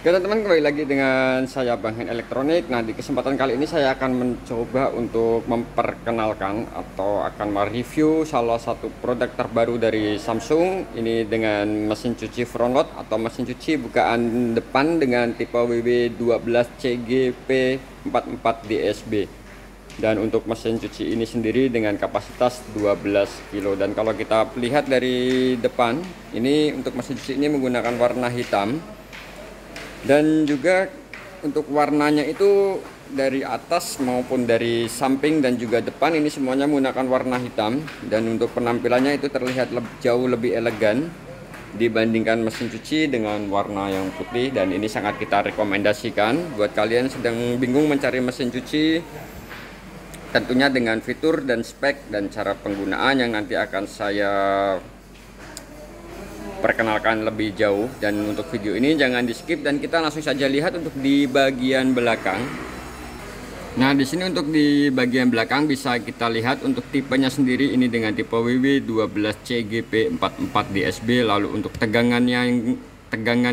Oke teman-teman, kembali lagi dengan saya Bang Hen Elektronik. Nah, di kesempatan kali ini saya akan mencoba untuk memperkenalkan atau akan mereview salah satu produk terbaru dari Samsung. Ini dengan mesin cuci front load atau mesin cuci bukaan depan dengan tipe WW12CGP44 DSB. Dan untuk mesin cuci ini sendiri dengan kapasitas 12 kilo. Dan kalau kita lihat dari depan, ini untuk mesin cuci ini menggunakan warna hitam. Dan juga untuk warnanya itu dari atas maupun dari samping dan juga depan ini semuanya menggunakan warna hitam. Dan untuk penampilannya itu terlihat jauh lebih elegan dibandingkan mesin cuci dengan warna yang putih. Dan ini sangat kita rekomendasikan buat kalian sedang bingung mencari mesin cuci, tentunya dengan fitur dan spek dan cara penggunaan yang nanti akan saya perkenalkan lebih jauh. Dan untuk video ini jangan di skip dan kita langsung saja lihat untuk di bagian belakang. Nah, di sini untuk di bagian belakang bisa kita lihat untuk tipenya sendiri ini dengan tipe WW12CGP44 DSB. Lalu untuk tegangan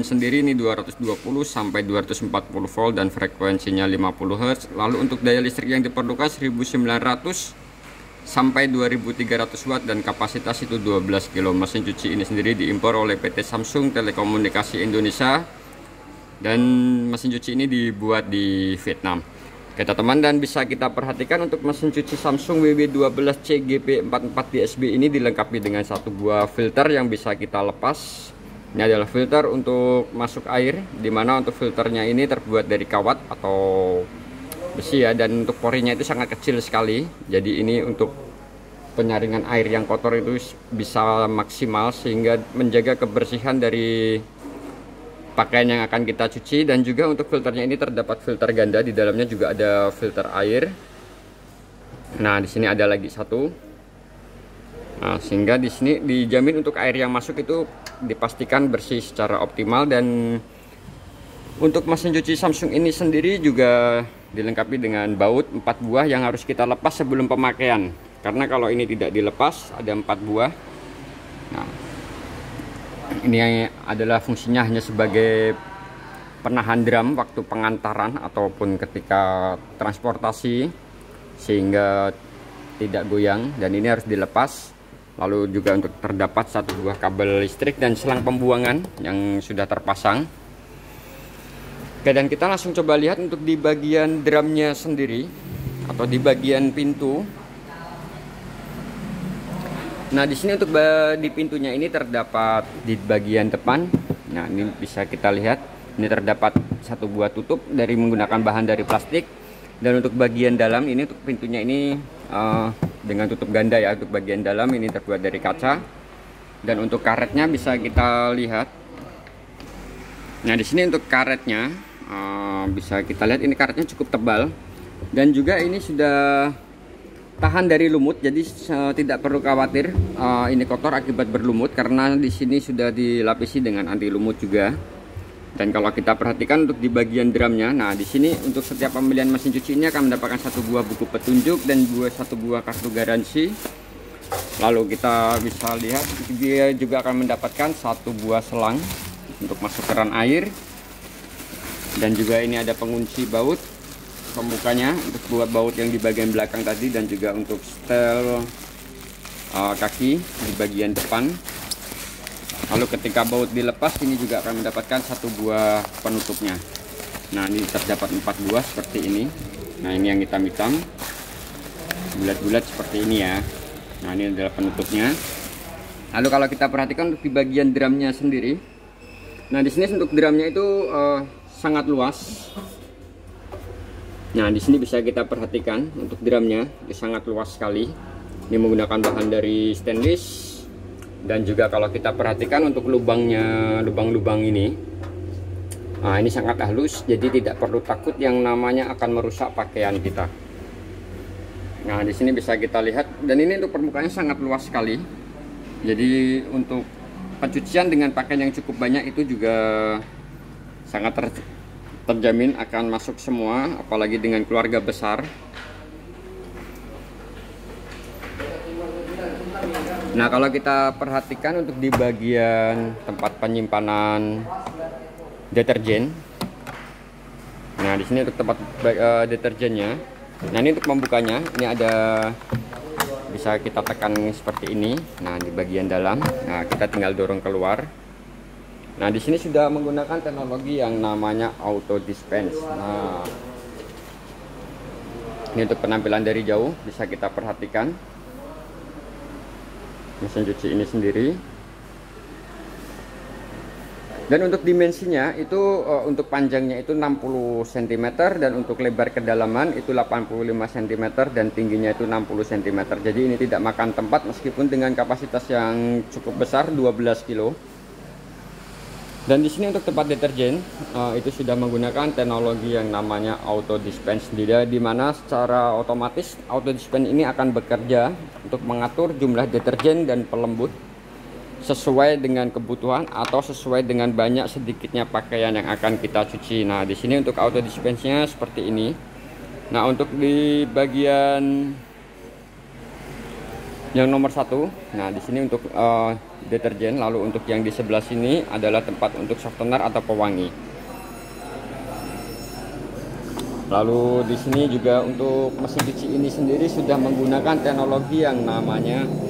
sendiri ini 220 sampai 240 volt dan frekuensinya 50 Hz. Lalu untuk daya listrik yang diperlukan 1900 sampai 2300 watt dan kapasitas itu 12 kilo. Mesin cuci ini sendiri diimpor oleh PT Samsung Telekomunikasi Indonesia dan mesin cuci ini dibuat di Vietnam. Oke teman, dan bisa kita perhatikan untuk mesin cuci Samsung WW12CGP44 DSB ini dilengkapi dengan satu buah filter yang bisa kita lepas. Ini adalah filter untuk masuk air, dimana untuk filternya ini terbuat dari kawat atau besi ya, dan untuk porinya itu sangat kecil sekali. Jadi ini untuk penyaringan air yang kotor itu bisa maksimal sehingga menjaga kebersihan dari pakaian yang akan kita cuci. Dan juga untuk filternya ini terdapat filter ganda, di dalamnya juga ada filter air. Nah, di sini ada lagi satu. Nah, sehingga di sini dijamin untuk air yang masuk itu dipastikan bersih secara optimal. Dan untuk mesin cuci Samsung ini sendiri juga dilengkapi dengan baut 4 buah yang harus kita lepas sebelum pemakaian, karena kalau ini tidak dilepas ada 4 buah. Nah, ini adalah fungsinya hanya sebagai penahan drum waktu pengantaran ataupun ketika transportasi sehingga tidak goyang, dan ini harus dilepas. Lalu juga untuk terdapat satu buah kabel listrik dan selang pembuangan yang sudah terpasang. Oke, dan kita langsung coba lihat untuk di bagian drumnya sendiri atau di bagian pintu. Nah, di sini untuk di pintunya ini terdapat di bagian depan. Nah, ini bisa kita lihat ini terdapat satu buah tutup dari menggunakan bahan dari plastik. Dan untuk bagian dalam ini untuk pintunya ini dengan tutup ganda ya. Untuk bagian dalam ini terbuat dari kaca. Dan untuk karetnya bisa kita lihat. Nah, di sini untuk karetnya bisa kita lihat ini karetnya cukup tebal, dan juga ini sudah tahan dari lumut, jadi tidak perlu khawatir ini kotor akibat berlumut karena di sini sudah dilapisi dengan anti lumut juga. Dan kalau kita perhatikan untuk di bagian drumnya, nah di sini untuk setiap pembelian mesin cuci ini akan mendapatkan satu buah buku petunjuk dan satu buah kartu garansi. Lalu kita bisa lihat dia juga akan mendapatkan satu buah selang untuk masuk keran air. Dan juga ini ada pengunci baut pembukanya untuk buat baut yang di bagian belakang tadi, dan juga untuk setel kaki di bagian depan. Lalu ketika baut dilepas ini juga akan mendapatkan satu buah penutupnya. Nah, ini terdapat 4 buah seperti ini. Nah, ini yang hitam-hitam bulat-bulat seperti ini ya. Nah, ini adalah penutupnya. Lalu kalau kita perhatikan untuk di bagian drumnya sendiri, nah di sini untuk drumnya itu sangat luas. Nah, di sini bisa kita perhatikan untuk drumnya itu sangat luas sekali. Ini menggunakan bahan dari stainless. Dan juga kalau kita perhatikan untuk lubangnya, lubang-lubang ini, nah ini sangat halus, jadi tidak perlu takut yang namanya akan merusak pakaian kita. Nah, di sini bisa kita lihat, dan ini untuk permukaannya sangat luas sekali. Jadi untuk pencucian dengan pakaian yang cukup banyak itu juga sangat terjamin akan masuk semua, apalagi dengan keluarga besar. Nah, kalau kita perhatikan untuk di bagian tempat penyimpanan deterjen, Nah, di sini untuk tempat deterjennya. Nah, ini untuk membukanya, ini ada, bisa kita tekan seperti ini. Nah, di bagian dalam. Nah, kita tinggal dorong keluar. Nah, di sini sudah menggunakan teknologi yang namanya auto dispense. Nah, ini untuk penampilan dari jauh bisa kita perhatikan mesin cuci ini sendiri. Dan untuk dimensinya itu untuk panjangnya itu 60 cm dan untuk lebar kedalaman itu 85 cm dan tingginya itu 60 cm. Jadi ini tidak makan tempat meskipun dengan kapasitas yang cukup besar 12 kilo. Dan di sini untuk tempat deterjen itu sudah menggunakan teknologi yang namanya auto dispense, di mana secara otomatis auto dispense ini akan bekerja untuk mengatur jumlah deterjen dan pelembut sesuai dengan kebutuhan atau sesuai dengan banyak sedikitnya pakaian yang akan kita cuci. Nah, di sini untuk auto dispense-nya seperti ini. Nah, untuk di bagian yang nomor 1, nah di sini untuk deterjen, lalu untuk yang di sebelah sini adalah tempat untuk softener atau pewangi. Lalu di sini juga untuk mesin cuci ini sendiri sudah menggunakan teknologi yang namanya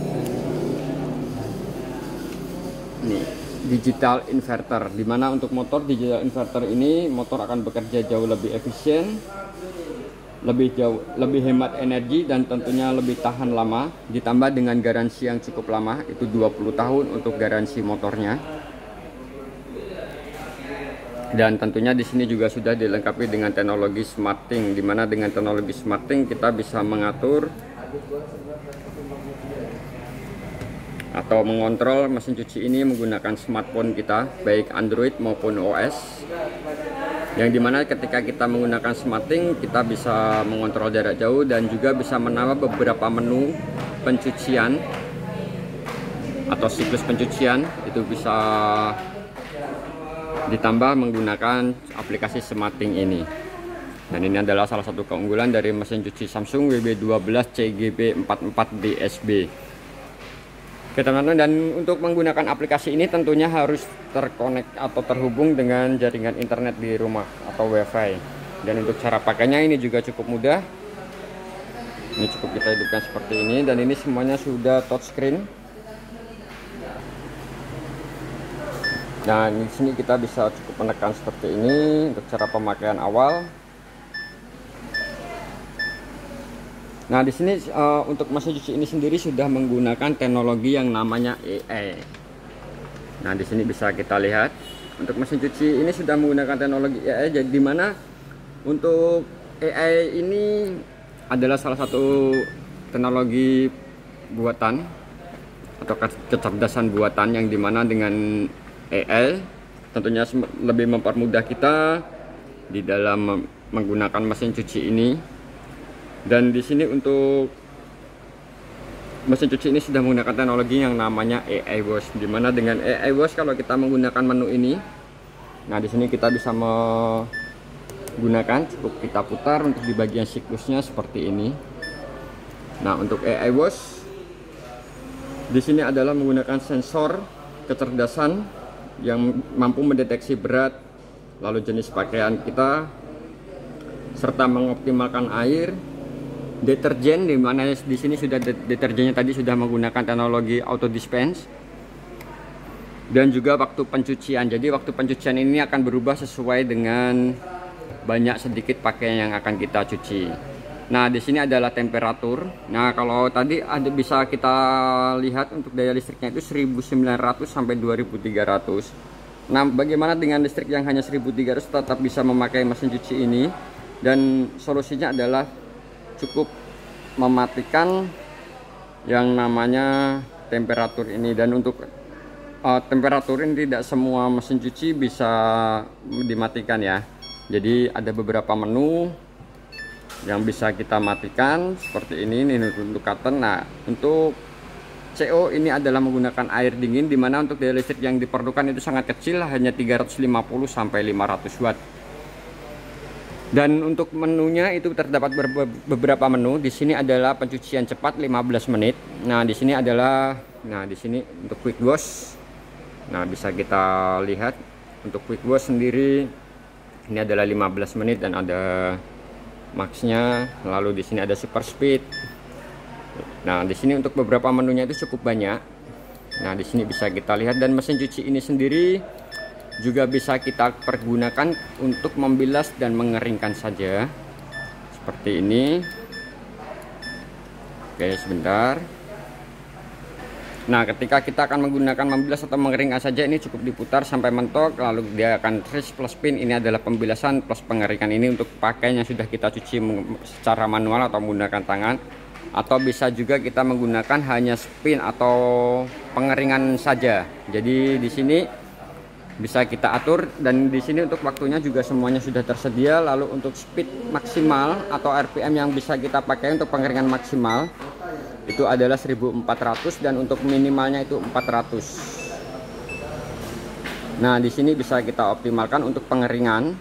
digital inverter, dimana untuk motor digital inverter ini motor akan bekerja jauh lebih efisien, lebih hemat energi, dan tentunya lebih tahan lama, ditambah dengan garansi yang cukup lama, itu 20 tahun untuk garansi motornya. Dan tentunya di sini juga sudah dilengkapi dengan teknologi SmartThings, dimana dengan teknologi SmartThings kita bisa mengatur atau mengontrol mesin cuci ini menggunakan smartphone kita, baik Android maupun OS, yang dimana ketika kita menggunakan SmartThings kita bisa mengontrol jarak jauh dan juga bisa menambah beberapa menu pencucian atau siklus pencucian, itu bisa ditambah menggunakan aplikasi SmartThings ini. Dan ini adalah salah satu keunggulan dari mesin cuci Samsung WB12 CGB44 DSB. Oke teman-teman, dan untuk menggunakan aplikasi ini tentunya harus terkonek atau terhubung dengan jaringan internet di rumah atau wifi. Dan untuk cara pakainya ini juga cukup mudah. Ini cukup kita hidupkan seperti ini, dan ini semuanya sudah touchscreen. Nah, di sini kita bisa cukup menekan seperti ini untuk cara pemakaian awal. Nah, di sini untuk mesin cuci ini sendiri sudah menggunakan teknologi yang namanya AI. Nah, di sini bisa kita lihat untuk mesin cuci ini sudah menggunakan teknologi AI, jadi di mana untuk AI ini adalah salah satu teknologi buatan atau kecerdasan buatan yang dimana dengan AI tentunya lebih mempermudah kita di dalam menggunakan mesin cuci ini. Dan di sini untuk mesin cuci ini sudah menggunakan teknologi yang namanya AI Wash, dimana dengan AI Wash kalau kita menggunakan menu ini, nah di sini kita bisa menggunakan, cukup kita putar untuk di bagian siklusnya seperti ini. Nah, untuk AI Wash di sini adalah menggunakan sensor kecerdasan yang mampu mendeteksi berat, lalu jenis pakaian kita, serta mengoptimalkan air, deterjen, di mana di sini sudah deterjennya tadi sudah menggunakan teknologi auto dispense, dan juga waktu pencucian. Jadi waktu pencucian ini akan berubah sesuai dengan banyak sedikit pakaian yang akan kita cuci. Nah, di sini adalah temperatur. Nah, kalau tadi ada bisa kita lihat untuk daya listriknya itu 1900 sampai 2300. Nah, bagaimana dengan listrik yang hanya 1300 tetap bisa memakai mesin cuci ini? Dan solusinya adalah cukup mematikan yang namanya temperatur ini. Dan untuk temperatur ini tidak semua mesin cuci bisa dimatikan ya. Jadi ada beberapa menu yang bisa kita matikan seperti ini untuk cotton. Nah, untuk CO ini adalah menggunakan air dingin, dimana untuk daya listrik yang diperlukan itu sangat kecil, hanya 350 sampai 500 watt. Dan untuk menunya itu terdapat beberapa menu. Di sini adalah pencucian cepat 15 menit. Nah, di sini adalah, nah di sini untuk quick wash. Nah, bisa kita lihat untuk quick wash sendiri Ini adalah 15 menit dan ada maxnya. Lalu di sini ada super speed. Nah, di sini untuk beberapa menunya itu cukup banyak. Nah, di sini bisa kita lihat, dan mesin cuci ini sendiri juga bisa kita pergunakan untuk membilas dan mengeringkan saja. Seperti ini. Oke, sebentar. Nah, ketika kita akan menggunakan membilas atau mengeringkan saja, ini cukup diputar sampai mentok, lalu dia akan trace plus spin. Ini adalah pembilasan plus pengeringan. Ini untuk pakaian yang sudah kita cuci secara manual atau menggunakan tangan, atau bisa juga kita menggunakan hanya spin atau pengeringan saja. Jadi di sini bisa kita atur, dan di sini untuk waktunya juga semuanya sudah tersedia. Lalu untuk speed maksimal atau RPM yang bisa kita pakai untuk pengeringan maksimal itu adalah 1400, dan untuk minimalnya itu 400. Nah, di sini bisa kita optimalkan untuk pengeringan.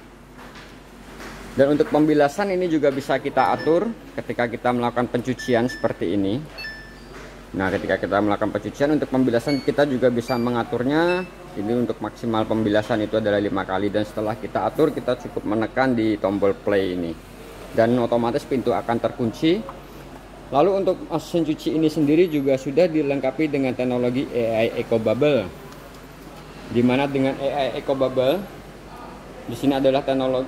Dan untuk pembilasan ini juga bisa kita atur ketika kita melakukan pencucian seperti ini. Nah, ketika kita melakukan pencucian, untuk pembilasan kita juga bisa mengaturnya. Ini untuk maksimal pembilasan itu adalah 5 kali, dan setelah kita atur, kita cukup menekan di tombol play ini, dan otomatis pintu akan terkunci. Lalu untuk mesin cuci ini sendiri juga sudah dilengkapi dengan teknologi AI Eco Bubble, dimana dengan AI Eco Bubble di sini adalah teknologi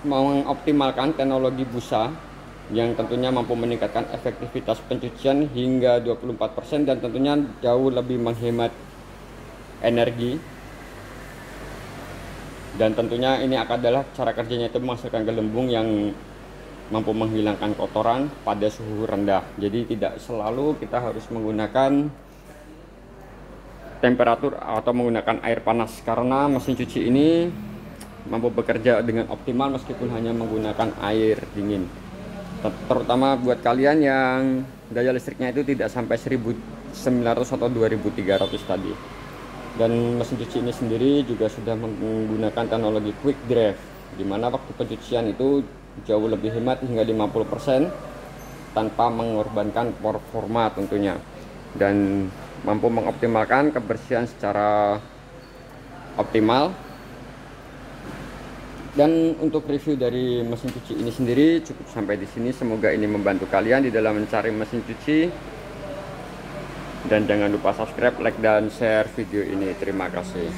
mengoptimalkan teknologi busa yang tentunya mampu meningkatkan efektivitas pencucian hingga 24%, dan tentunya jauh lebih menghemat energi. Dan tentunya ini adalah cara kerjanya itu menghasilkan gelembung yang mampu menghilangkan kotoran pada suhu rendah. Jadi tidak selalu kita harus menggunakan temperatur atau menggunakan air panas, karena mesin cuci ini mampu bekerja dengan optimal meskipun hanya menggunakan air dingin. Terutama buat kalian yang daya listriknya itu tidak sampai 1900 atau 2300 tadi. Dan mesin cuci ini sendiri juga sudah menggunakan teknologi quick drive, di mana waktu pencucian itu jauh lebih hemat hingga 50% tanpa mengorbankan performa tentunya, dan mampu mengoptimalkan kebersihan secara optimal. Dan untuk review dari mesin cuci ini sendiri cukup sampai di sini. Semoga ini membantu kalian di dalam mencari mesin cuci, dan jangan lupa subscribe, like, dan share video ini. Terima kasih.